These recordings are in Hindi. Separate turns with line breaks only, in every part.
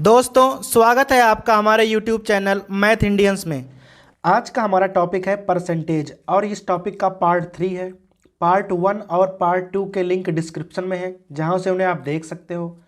दोस्तों स्वागत है आपका हमारे YouTube चैनल मैथ इंडियंस में। आज का हमारा टॉपिक है परसेंटेज और इस टॉपिक का पार्ट 3 है। पार्ट 1 और पार्ट 2 के लिंक डिस्क्रिप्शन में है, जहां से उन्हें आप देख सकते हो।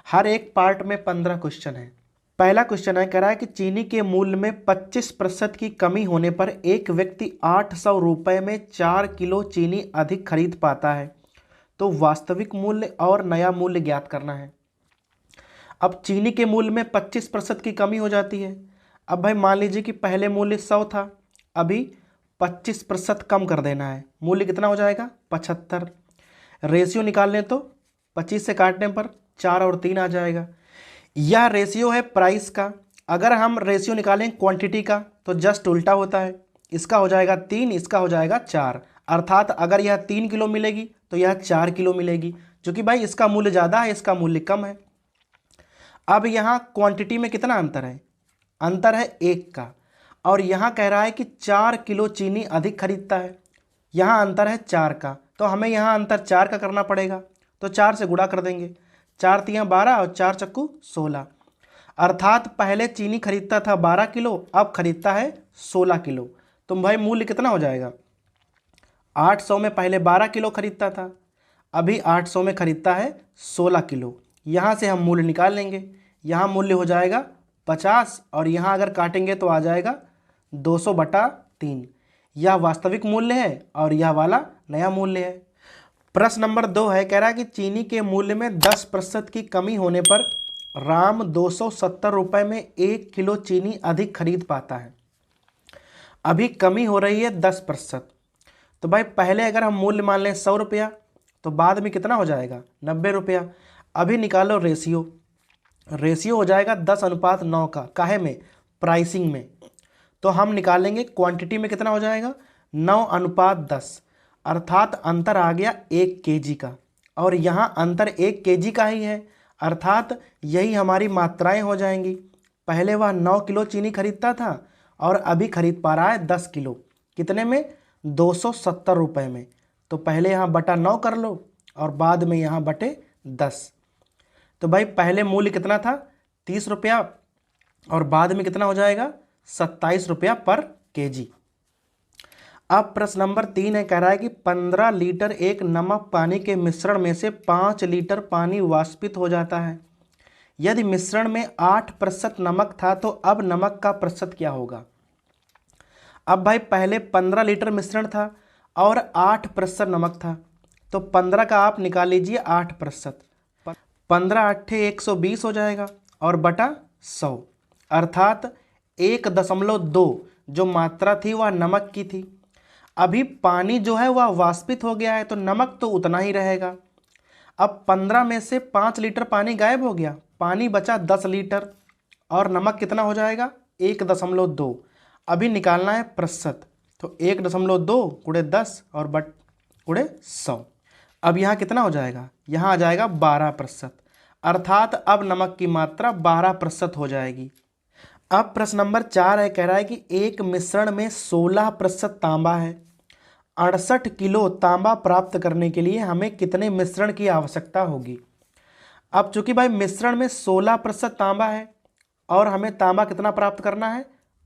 हर एक पार्ट में 15 क्वेश्चन है। पहला क्वेश्चन है, कह रहा है कि चीनी के मूल्य में 25% की कमी होने पर एक व्यक्ति 800 रुपये में 4 किलो चीनी अधिक खरीद पाता है, तो वास्तविक मूल्य और नया मूल्य ज्ञात करना है। अब चीनी के मूल्य में 25% की कमी हो जाती है। अब भाई मान लीजिए कि पहले मूल्य 100 था, अभी 25% कम कर देना है। मूल्य कितना हो जाएगा? 75। रेशियो निकाल लें तो 25 से काटने पर 4 और 3 आ जाएगा। यह रेशियो है प्राइस का। अगर हम रेशियो निकालें क्वांटिटी का तो जस्ट उल्टा होता है। इसका हो जाएगा 3, इसका हो जाएगा 4। अर्थात अगर यह 3 किलो मिलेगी तो यह 4 किलो मिलेगी, जो कि भाई इसका मूल्य ज़्यादा है, इसका मूल्य कम है। अब यहाँ क्वांटिटी में कितना अंतर है? अंतर है 1 का। और यहाँ कह रहा है कि 4 किलो चीनी अधिक खरीदता है। यहाँ अंतर है 4 का, तो हमें यहाँ अंतर 4 का करना पड़ेगा। तो 4 से गुणा कर देंगे। 4 तियाँ 12 और 4 चक्कू 16। अर्थात पहले चीनी खरीदता था 12 किलो, अब खरीदता है 16 किलो। तो भाई मूल्य कितना हो जाएगा? 800 में पहले 12 किलो खरीदता था, अभी 800 में खरीदता है 16 किलो। यहाँ से हम मूल्य निकाल लेंगे। यहाँ मूल्य हो जाएगा 50 और यहाँ अगर काटेंगे तो आ जाएगा 200/3। यह वास्तविक मूल्य है और यह वाला नया मूल्य है। प्रश्न नंबर 2 है, कह रहा है कि चीनी के मूल्य में 10% की कमी होने पर राम 270 रुपये में 1 किलो चीनी अधिक खरीद पाता है। अभी कमी हो रही है 10%। तो भाई पहले अगर हम मूल्य मान लें 100 रुपया, तो बाद में कितना हो जाएगा? 90 रुपया। अभी निकालो रेशियो। रेशियो हो जाएगा 10:9 का। काहे में? प्राइसिंग में। तो हम निकालेंगे क्वांटिटी में कितना हो जाएगा? 9:10। अर्थात अंतर आ गया 1 केजी का। और यहाँ अंतर 1 केजी का ही है, अर्थात यही हमारी मात्राएं हो जाएंगी। पहले वह 9 किलो चीनी खरीदता था और अभी खरीद पा रहा है 10 किलो। कितने में? 270 रुपये में। तो पहले यहाँ बटा 9 कर लो और बाद में यहाँ बटे 10। तो भाई पहले मूल्य कितना था? 30 रुपया और बाद में कितना हो जाएगा? 27 रुपया पर केजी। अब प्रश्न नंबर 3 है, कह रहा है कि 15 लीटर एक नमक पानी के मिश्रण में से 5 लीटर पानी वाष्पित हो जाता है। यदि मिश्रण में 8% नमक था तो अब नमक का प्रतिशत क्या होगा? अब भाई पहले 15 लीटर मिश्रण था और 8% नमक था, तो 15 का आप निकाल लीजिए 8%। 15 8 120 हो जाएगा और बटा 100। अर्थात 1.2 जो मात्रा थी वह नमक की थी। अभी पानी जो है वह वाष्पित हो गया है, तो नमक तो उतना ही रहेगा। अब 15 में से 5 लीटर पानी गायब हो गया, पानी बचा 10 लीटर और नमक कितना हो जाएगा? 1.2। अभी निकालना है प्रतिशत, तो 1.2 गुणे 10 और गुणे 100। अब यहाँ कितना हो जाएगा? यहाँ आ जाएगा 12%। अर्थात अब नमक की मात्रा 12% हो जाएगी। अब प्रश्न नंबर 4 है, कह रहा है कि एक मिश्रण में 16% तांबा है। 68 किलो तांबा प्राप्त करने के लिए हमें कितने मिश्रण की आवश्यकता होगी? अब चूंकि भाई मिश्रण में 16% तांबा है और हमें तांबा कितना प्राप्त करना है?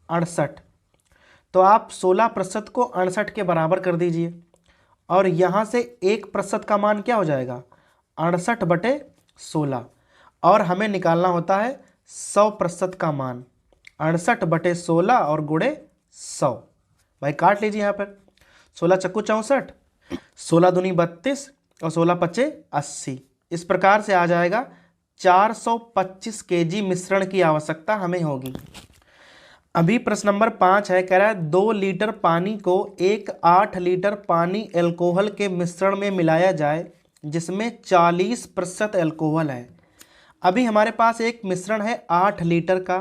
68। तो आप 16% को 68 के बराबर कर दीजिए और यहाँ से 1% का मान क्या हो जाएगा? 68/16। और हमें निकालना होता है 100% का मान। 68/16 और गुणे 100। भाई काट लीजिए यहाँ पर। 16 चक्कू 64, 16 दूनी 32 और 16 पच्चे 80। इस प्रकार से आ जाएगा 425 केजी मिश्रण की आवश्यकता हमें होगी। अभी प्रश्न नंबर 5 है, कह रहा है 2 लीटर पानी को 8 लीटर पानी एल्कोहल के मिश्रण में मिलाया जाए जिसमें 40% एल्कोहल है। अभी हमारे पास एक मिश्रण है 8 लीटर का,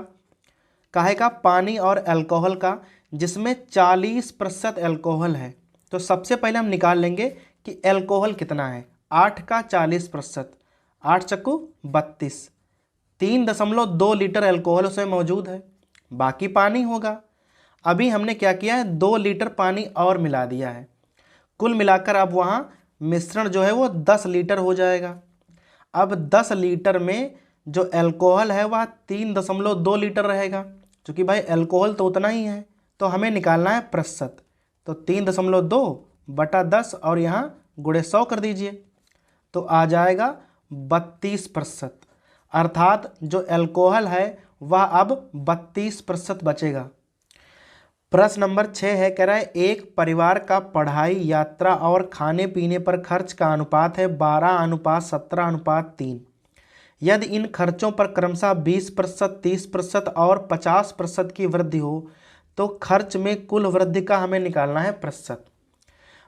काहे का? पानी और एल्कोहल का, जिसमें 40% एल्कोहल है। तो सबसे पहले हम निकाल लेंगे कि एल्कोहल कितना है। 8 का 40%, 8 चक्कू 32। 3.2 लीटर एल्कोहल उसमें मौजूद है, बाकी पानी होगा। अभी हमने क्या किया है? 2 लीटर पानी और मिला दिया है। कुल मिलाकर अब वहाँ मिश्रण जो है वो 10 लीटर हो जाएगा। अब 10 लीटर में जो अल्कोहल है वह 3.2 लीटर रहेगा, क्योंकि भाई अल्कोहल तो उतना ही है, तो हमें निकालना है प्रतिशत। तो 3.2/10 और यहाँ गुणे 100 कर दीजिए, तो आ जाएगा 32%। अर्थात जो अल्कोहल है वह अब 32% बचेगा। प्रश्न नंबर 6 है, कह रहा है एक परिवार का पढ़ाई, यात्रा और खाने पीने पर खर्च का अनुपात है 12:17:3। यदि इन खर्चों पर क्रमशः 20%, 30% और 50% की वृद्धि हो तो खर्च में कुल वृद्धि का हमें निकालना है प्रतिशत।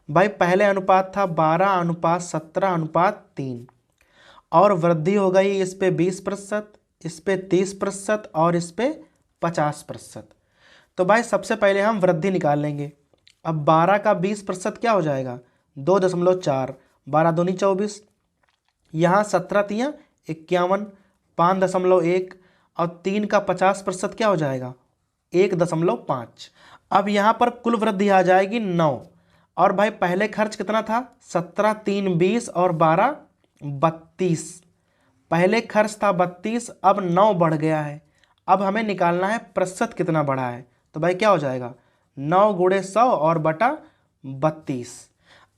भाई पहले अनुपात था 12:17:3 और वृद्धि हो गई इस पे 20%, इस पे 30% और इस पे 50%। तो भाई सबसे पहले हम वृद्धि निकाल लेंगे। अब 12 का 20% क्या हो जाएगा, 2.4, 12 दूनी 24, यहाँ 17 तियाँ 51, 5.1 और 3 का 50% क्या हो जाएगा, 1.5। अब यहाँ पर कुल वृद्धि आ जाएगी 9। और भाई पहले खर्च कितना था, 17 3 20 और 12 32। पहले खर्च था 32, अब 9 बढ़ गया है। अब हमें निकालना है प्रतिशत कितना बढ़ा है, तो भाई क्या हो जाएगा 9 गुणे 100 और बटा 32।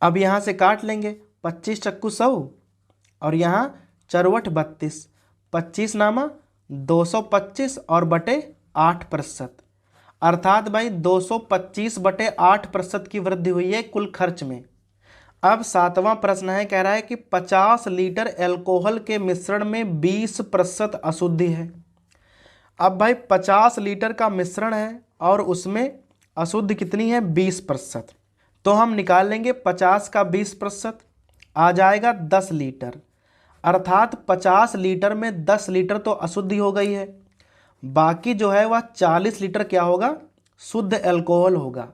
अब यहाँ से काट लेंगे, 25 चक्कू 100 और यहाँ चरवट 32, 25 नामा 225 और बटे 8%। अर्थात भाई 225/8% की वृद्धि हुई है कुल खर्च में। अब 7वां प्रश्न है, कह रहा है कि 50 लीटर अल्कोहल के मिश्रण में 20% अशुद्धि है। अब भाई 50 लीटर का मिश्रण है और उसमें अशुद्ध कितनी है, 20%। तो हम निकाल लेंगे 50 का 20%, आ जाएगा 10 लीटर। अर्थात 50 लीटर में 10 लीटर तो अशुद्धि हो गई है, बाकी जो है वह 40 लीटर क्या होगा, शुद्ध अल्कोहल होगा।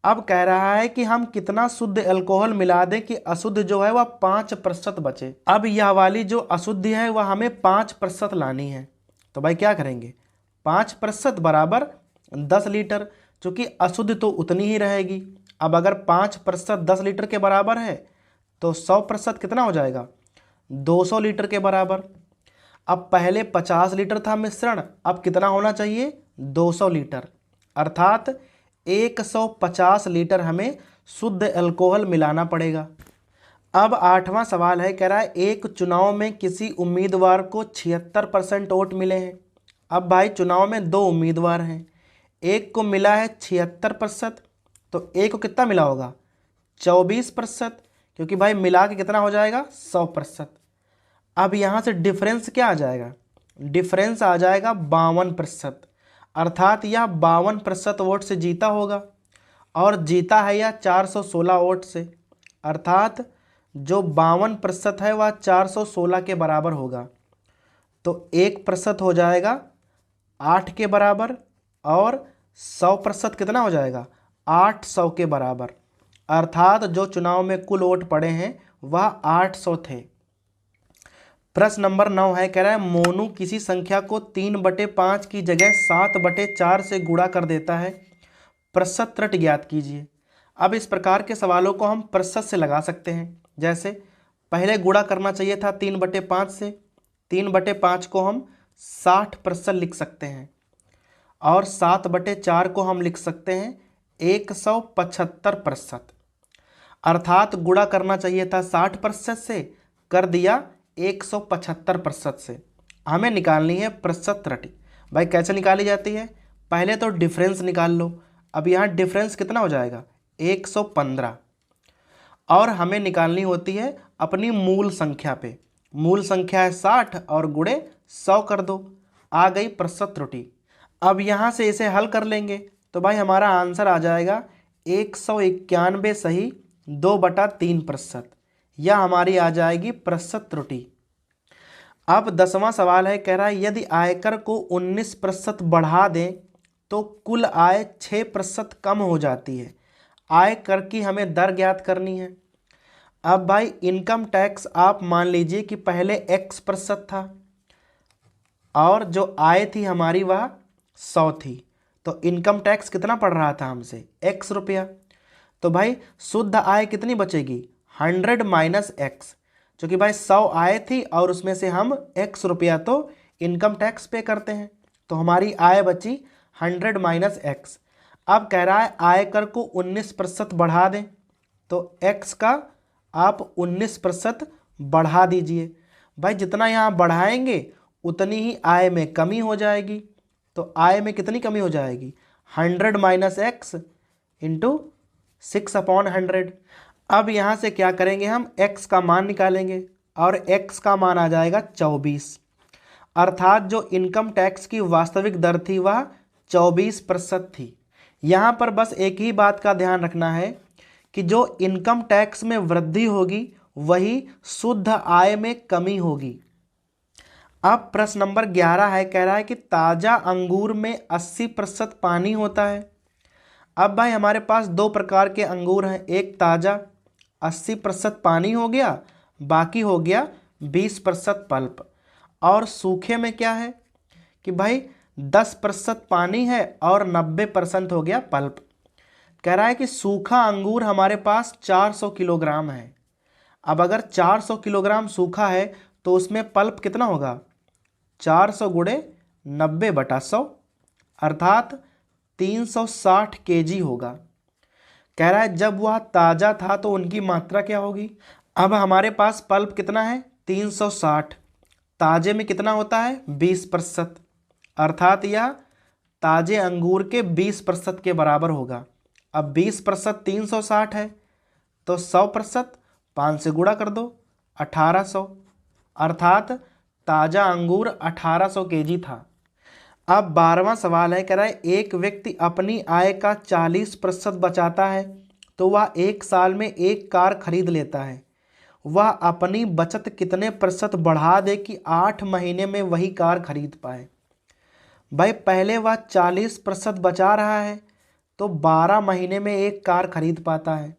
अब कह रहा है कि हम कितना शुद्ध अल्कोहल मिला दें कि अशुद्ध जो है वह 5% बचे। अब यह वाली जो अशुद्धि है वह हमें 5% लानी है। तो भाई क्या करेंगे, 5% बराबर 10 लीटर, चूँकि अशुद्ध तो उतनी ही रहेगी। अब अगर 5% 10 लीटर के बराबर है तो 100% कितना हो जाएगा, 200 लीटर के बराबर। अब पहले 50 लीटर था मिश्रण, अब कितना होना चाहिए, 200 लीटर। अर्थात 150 लीटर हमें शुद्ध अल्कोहल मिलाना पड़ेगा। अब 8वां सवाल है, कह रहा है एक चुनाव में किसी उम्मीदवार को 76% वोट मिले हैं। अब भाई चुनाव में 2 उम्मीदवार हैं, एक को मिला है 76%, तो एक को कितना मिला होगा, 24%, क्योंकि भाई मिला के कितना हो जाएगा, 100%। अब यहाँ से डिफरेंस क्या आ जाएगा, डिफरेंस आ जाएगा 52%। अर्थात यह 52% वोट से जीता होगा और जीता है यह 416 वोट से। अर्थात जो 52% है वह 416 के बराबर होगा। तो 1% हो जाएगा 8 के बराबर और 100% कितना हो जाएगा, 800 के बराबर। अर्थात जो चुनाव में कुल वोट पड़े हैं वह 800 थे। प्रश्न नंबर 9 है, कह रहा है मोनू किसी संख्या को 3/5 की जगह 7/4 से गुणा कर देता है, प्रतिशत त्रुटि ज्ञात कीजिए। अब इस प्रकार के सवालों को हम प्रतिशत से लगा सकते हैं। जैसे पहले गुणा करना चाहिए था 3/5 से, 3/5 को हम 60% लिख सकते हैं और 7/4 को हम लिख सकते हैं 175%। अर्थात गुणा करना चाहिए था 60% से, कर दिया 175% से। हमें निकालनी है प्रतिशत त्रुटि। भाई कैसे निकाली जाती है, पहले तो डिफरेंस निकाल लो। अब यहाँ डिफरेंस कितना हो जाएगा, 115। और हमें निकालनी होती है अपनी मूल संख्या पे। मूल संख्या है 60 और गुणे 100 कर दो, आ गई प्रतिशत त्रुटि। अब यहाँ से इसे हल कर लेंगे तो भाई हमारा आंसर आ जाएगा 191 सही 2/3%। यह हमारी आ जाएगी प्रतिशत त्रुटि। अब 10वां सवाल है, कह रहा है यदि आयकर को 19% बढ़ा दें तो कुल आय 6% कम हो जाती है। आय कर की हमें दर ज्ञात करनी है। अब भाई इनकम टैक्स आप मान लीजिए कि पहले X% था और जो आय थी हमारी वह 100 थी, तो इनकम टैक्स कितना पड़ रहा था हमसे, X रुपया। तो भाई शुद्ध आय कितनी बचेगी, 100 - X, क्योंकि भाई 100 आय थी और उसमें से हम x रुपया तो इनकम टैक्स पे करते हैं, तो हमारी आय बची 100 माइनस x। अब कह रहा है आयकर को 19% बढ़ा दें, तो x का आप 19% बढ़ा दीजिए। भाई जितना यहाँ बढ़ाएंगे उतनी ही आय में कमी हो जाएगी, तो आय में कितनी कमी हो जाएगी, 100 माइनस एक्स इंटू 6/100। अब यहाँ से क्या करेंगे, हम x का मान निकालेंगे और x का मान आ जाएगा 24, अर्थात जो इनकम टैक्स की वास्तविक दर थी वह 24% थी। यहाँ पर बस एक ही बात का ध्यान रखना है कि जो इनकम टैक्स में वृद्धि होगी वही शुद्ध आय में कमी होगी। अब प्रश्न नंबर 11 है, कह रहा है कि ताज़ा अंगूर में 80% पानी होता है। अब भाई हमारे पास दो प्रकार के अंगूर हैं, एक ताज़ा 80% पानी हो गया, बाकी हो गया 20% पल्प, और सूखे में क्या है कि भाई 10% पानी है और 90% हो गया पल्प। कह रहा है कि सूखा अंगूर हमारे पास 400 किलोग्राम है। अब अगर 400 किलोग्राम सूखा है तो उसमें पल्प कितना होगा, 400 गुणे 90/100, अर्थात 360 केजी होगा। कह रहा है जब वह ताज़ा था तो उनकी मात्रा क्या होगी। अब हमारे पास पल्प कितना है 360, ताजे में कितना होता है 20%, अर्थात यह ताजे अंगूर के 20% के बराबर होगा। अब 20% 360 है तो 100% 5 से गुणा कर दो 1800, अर्थात ताज़ा अंगूर 1800 केजी था। अब 12वां सवाल है, कह रहा है एक व्यक्ति अपनी आय का 40% बचाता है तो वह एक साल में एक कार खरीद लेता है। वह अपनी बचत कितने प्रतिशत बढ़ा दे कि 8 महीने में वही कार खरीद पाए। भाई पहले वह 40% बचा रहा है तो 12 महीने में एक कार खरीद पाता है।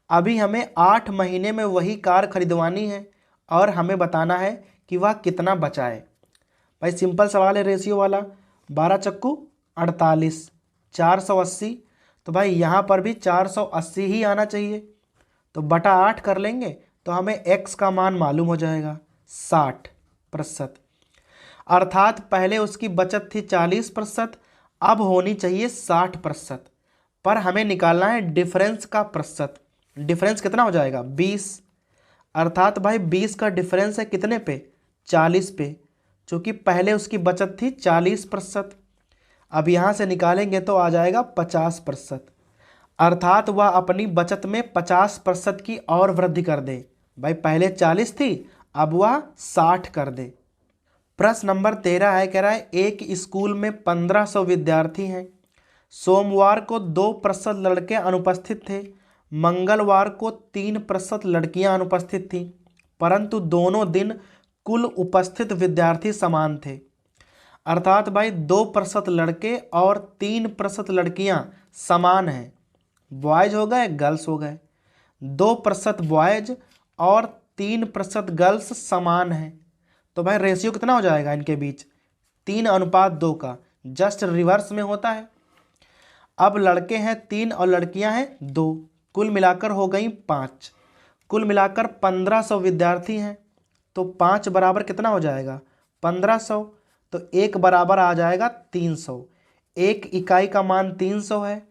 अभी हमें 8 महीने में वही कार खरीदवानी है और हमें बताना है कि वह कितना बचाए। भाई सिंपल सवाल है रेशियो वाला, 12 चक्कू 48, 480, तो भाई यहाँ पर भी 480 ही आना चाहिए, तो बटा 8 कर लेंगे तो हमें x का मान मालूम हो जाएगा 60%, अर्थात पहले उसकी बचत थी 40%, अब होनी चाहिए 60%, पर हमें निकालना है डिफरेंस का प्रतिशत। डिफरेंस कितना हो जाएगा 20, अर्थात भाई 20 का डिफरेंस है कितने पे 40 पे, चूँकि पहले उसकी बचत थी 40%। अब यहाँ से निकालेंगे तो आ जाएगा 50%, अर्थात वह अपनी बचत में 50% की और वृद्धि कर दे। भाई पहले 40 थी अब वह 60 कर दे। प्रश्न नंबर 13 है, कह रहा है एक स्कूल में 1500 विद्यार्थी हैं। सोमवार को 2% लड़के अनुपस्थित थे, मंगलवार को 3% लड़कियां अनुपस्थित थीं, परंतु दोनों दिन कुल उपस्थित विद्यार्थी समान थे। अर्थात भाई 2% लड़के और 3% लड़कियां समान हैं, बॉयज हो गए गर्ल्स हो गए, 2% बॉयज और 3% गर्ल्स समान हैं, तो भाई रेशियो कितना हो जाएगा इनके बीच 3:2 का, जस्ट रिवर्स में होता है। अब लड़के हैं 3 और लड़कियां हैं 2, कुल मिलाकर हो गई 5, कुल मिलाकर 1500 विद्यार्थी हैं, तो 5 बराबर कितना हो जाएगा 1500, तो 1 बराबर आ जाएगा 300, एक इकाई का मान 300 है।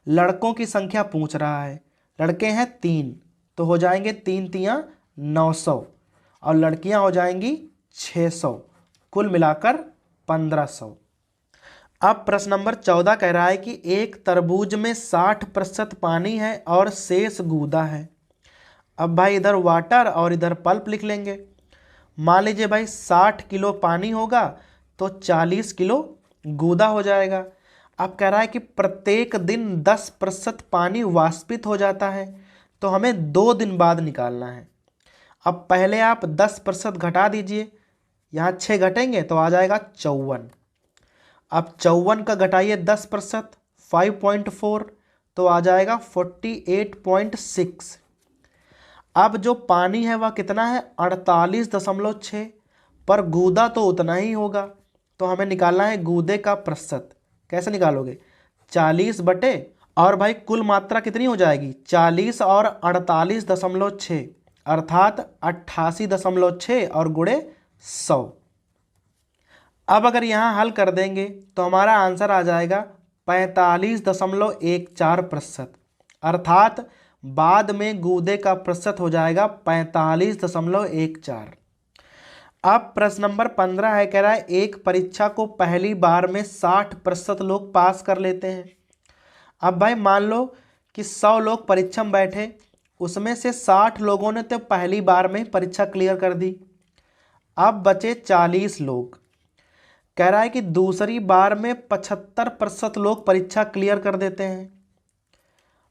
लड़कों की संख्या पूछ रहा है, लड़के हैं 3 तो हो जाएंगे 3 तियाँ 900 और लड़कियां हो जाएंगी 600, कुल मिलाकर 1500। अब प्रश्न नंबर 14 कह रहा है कि एक तरबूज में 60% पानी है और शेष गूदा है। अब भाई इधर वाटर और इधर पल्प लिख लेंगे। मान लीजिए भाई 60 किलो पानी होगा तो 40 किलो गूदा हो जाएगा। अब कह रहा है कि प्रत्येक दिन 10% पानी वाष्पित हो जाता है, तो हमें 2 दिन बाद निकालना है। अब पहले आप 10% घटा दीजिए, यहाँ 6 घटेंगे तो आ जाएगा 54। अब 54 का घटाइए 10%, 5.4 तो आ जाएगा 48.6। अब जो पानी है वह कितना है 48.6, पर गूदा तो उतना ही होगा, तो हमें निकालना है गूदे का प्रतिशत। कैसे निकालोगे 40 बटे, और भाई कुल मात्रा कितनी हो जाएगी 40 और 48.6, अर्थात 88.6 और गुणे 100। अब अगर यहाँ हल कर देंगे तो हमारा आंसर आ जाएगा 45.14%, अर्थात बाद में गूदे का प्रतिशत हो जाएगा 45.14। अब प्रश्न नंबर 15 है, कह रहा है एक परीक्षा को पहली बार में 60% लोग पास कर लेते हैं। अब भाई मान लो कि 100 लोग परीक्षा में बैठे, उसमें से 60 लोगों ने तो पहली बार में परीक्षा क्लियर कर दी। अब बचे 40 लोग। कह रहा है कि दूसरी बार में 75% लोग परीक्षा क्लियर कर देते हैं।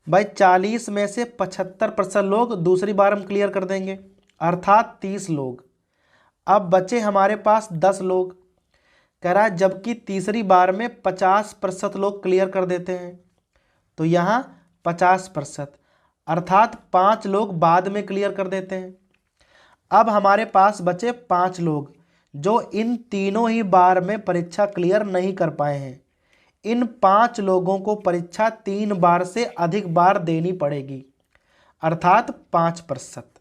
भाई 40 में से 75% लोग दूसरी बार में क्लियर कर देंगे, अर्थात 30 लोग। अब बचे हमारे पास 10 लोग। कह रहा है जबकि तीसरी बार में 50% लोग क्लियर कर देते हैं, तो यहाँ 50%, अर्थात 5 लोग बाद में क्लियर कर देते हैं। अब हमारे पास बचे 5 लोग जो इन तीनों ही बार में परीक्षा क्लियर नहीं कर पाए हैं। इन 5 लोगों को परीक्षा 3 बार से अधिक बार देनी पड़ेगी, अर्थात 5%।